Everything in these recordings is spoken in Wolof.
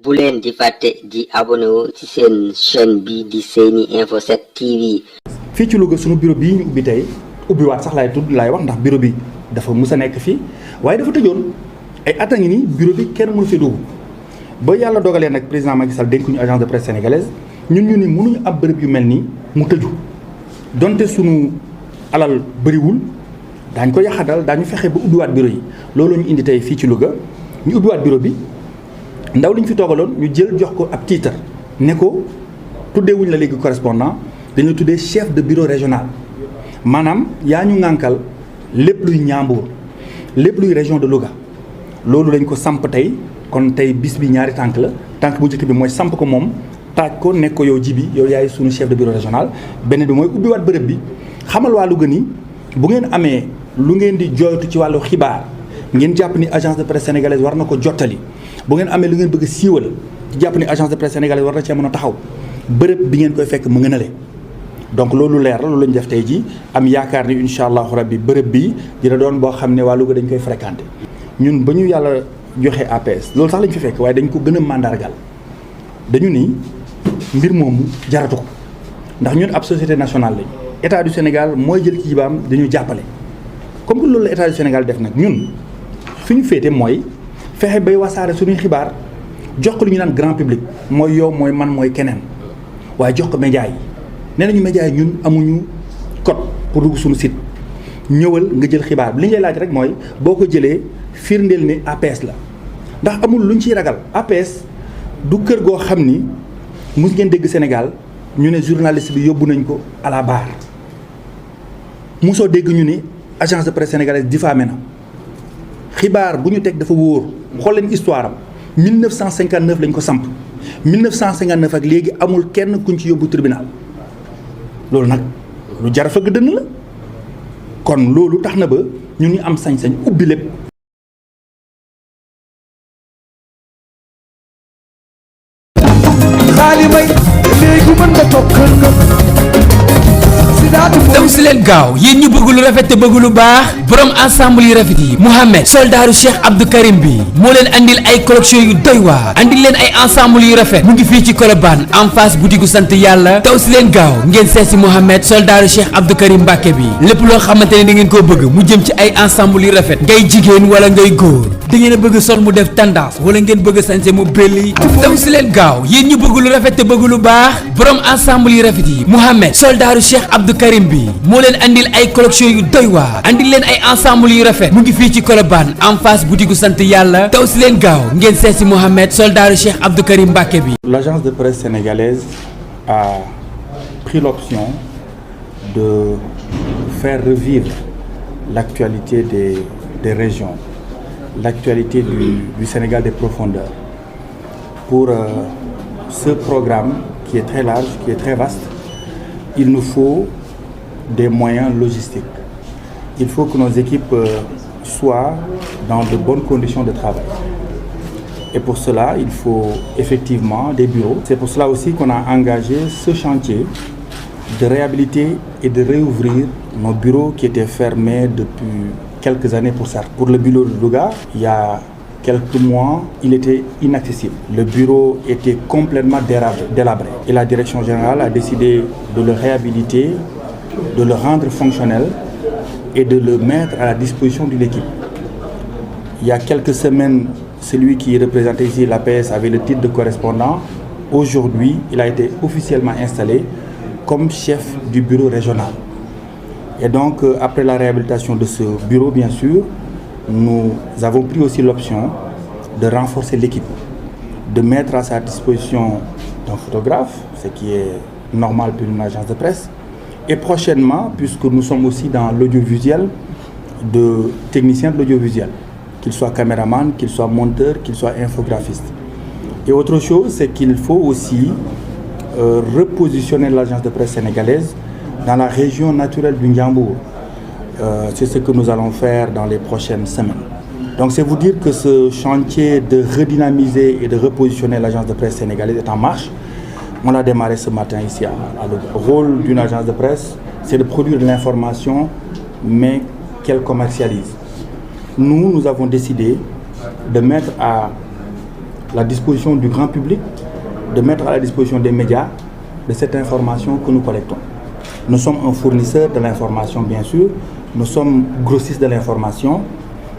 bu leen di fàtte di abonné wu ci seen chaîne bi di Seny Info 7 TV. fii ci Louga sunu bureau bii ñu ubbi tey ubbiwaat sax laay wax ndax bureau bi dafa mus a nekk fii waaye dafa tëjoon ay at a ngi nii bureau bi kenn mënu fi dugg ba yàlla dogalee nag président Macky Sall dénk ñu agence de presse sénégalaise ñu ni mënuñu am bërëb yu mel nii mu tëju donte sunu alal bëriwul daañ ko yaxadal daañu fexe ba ubbiwaat bureau yi loolu ñu indi tey fii ci Louga ñu ubbiwaat bureau bi ndaw li ñu fi toogaloon ñu jël jox ko ab titre ne ko tuddeewuñ la léegi correspondant dañu tuddee chef de bureau régional maanaam yaa ñu ŋànkal lépp luy Njambur lépp luy région de Louga loolu lañ ko samp tey kon tey bis bi ñaari tànk la tànk bu njëkk bi mooy samp ko moom taaj ko nekk ko yow Jibi yow yaay sunu chef de bureau régional beneen bi mooy ubbiwaat bërëb bi xamal waa Louga ni bu ngeen amee lu ngeen di jooytu ci wàllu xibaar ngeen jàpp ni agence de presse sénégalaise war na ko jottali bu ngeen amee lu ngeen bëgg a siiwal jàpp ni agence de presse sénégalaise war na cee mën a taxaw bërëb bi ngeen koy fekk mu ngeen a le donc loolu leer la loolu la ñu def tey jii am yaakaar ni incha allahu rabbi bërëb bi dina doon boo xam ne waa Louga dañ koy fréquenté ñun ba ñu yàlla joxe APS loolu sax lañ fi fekk waaye dañ ko gën a mandargal dañu ni mbir moomu jaratu ko ndax ñun ab société nationale lañ état du Sénégal mooy jël ci jibaam dañu jàppale comme que loolu la état du Sénégal def nag ñun fi ñu féete mooy fexe bay wasaare suñuy xibaar jox ko lu ñu naan grand public mooy yow mooy man mooy keneen waaye jox ko média yi nee nañu média yi ñun amuñu code pour dugg suñu site ñëwal nga jël xibaar bi li ngay laaj rek mooy boo ko jëlee firndeel ni APS la ndax amul luñ ciy ragal APS du kër goo xam ni mus ngeen dégg Sénégal ñu ne journaliste bi yóbbu nañ ko à la barre musoo dégg ñu ni agence de presse sénégalaise diffamé na xibaar bu ñu teg dafa wóor xool leen histoire am 1959 lañ ko samp 1959 ak léegi amul kenn kuñ ci yóbbu tribunal loolu nag lu jar a fëgg dënn la kon loolu tax na ba ñun ñu am sañ-sañ ubbi lépp. daw si leen gaaw yéen ñu bëgg lu rafet te bëgg lu baax borom ensemble yu rafet yi Mouhamed soldaaru Cheikh Abdou Karim bi moo leen andil ay collection yu doy waar andil leen ay ensemble yu rafet mu ngi fii ci Colobane en face boutique gu sant yàlla daw si leen gaaw ngeen seet si Mouhamed soldaaru Cheikh Abdou Karim Mbacke bi lépp loo xamante ne da ngeen koo bëgg mu jëm ci ay ensemble yu rafet ngay jigéen wala ngay góor da ngeen a bëgg sol mu def tendance wala ngeen bëgg sañse mu belli daw si leen gaaw yéen ñu bëgg lu rafet te bëgg lu baax borom ensemble yu rafet yi Mouhamed soldaaru Cheikh Abdou Karim bi moo leen andil ay collection yu doy waar andil leen ay ensemble yu rafet mu ngi fii ci Colobane en face boutique gu sant yàlla daw si leen gaaw ngeen seet si Mouhamed soldaaru Cheikh Abdou Karim Mbacke bi. L'agence de presse sénégalaise a pris l'option de faire revivre l'actualité des régions, l'actualité du Sénégal des profondeurs. Pour ce programme qui est très large, qui est très vaste, il nous faut des moyens logistiques. Il faut que nos équipes soient dans de bonnes conditions de travail. Et pour cela, il faut effectivement des bureaux. C'est pour cela aussi qu'on a engagé ce chantier de réhabiliter et de réouvrir nos bureaux qui étaient fermés depuis quelques années pour ça. Pour le bureau de Louga, il y a quelques mois, il était inaccessible. Le bureau était complètement délabré. Et la direction générale a décidé de le réhabiliter, de le rendre fonctionnel et de le mettre à la disposition d'une équipe. Il y a quelques semaines, celui qui représentait ici l'APS avait le titre de correspondant. Aujourd'hui, il a été officiellement installé comme chef du bureau régional. Et donc, après la réhabilitation de ce bureau, bien sûr, nous avons pris aussi l'option de renforcer l'équipe, de mettre à sa disposition un photographe, ce qui est normal pour une agence de presse, et prochainement, puisque nous sommes aussi dans l'audiovisuel, de techniciens de l'audiovisuel, qu'ils soient caméramans, qu'ils soient monteurs, qu'ils soient infographistes. Et autre chose, c'est qu'il faut aussi repositionner l'agence de presse sénégalaise dans la région naturelle du Njambur. C'est ce que nous allons faire dans les prochaines semaines. Donc c'est vous dire que ce chantier de redynamiser et de repositionner l'agence de presse sénégalaise est en marche. On l'a démarré ce matin ici à Louga. Le rôle d'une agence de presse, c'est de produire de l'information, mais qu'elle commercialise. Nous avons décidé de mettre à la disposition du grand public, de mettre à la disposition des médias de cette information que nous collectons. Nous sommes un fournisseur de l'information, bien sûr, nous sommes grossistes de l'information,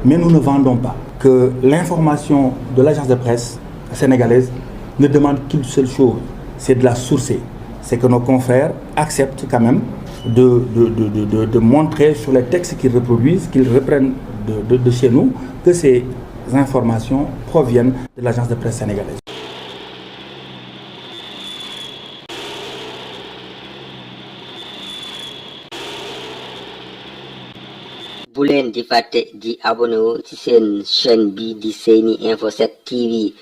mais nous ne vendons pas. Que l'information de l'agence de presse sénégalaise ne demande qu'une seule chose, c'est de la sourcer. C'est que nos confrères acceptent quand même de montrer sur les textes qu'ils reproduisent, qu'ils reprennent de chez nous, que ces informations proviennent de l'agence de presse sénégalaise. bu leen di fàtte di abonné wu ci seen chaîne bi di Seni Info 7 TV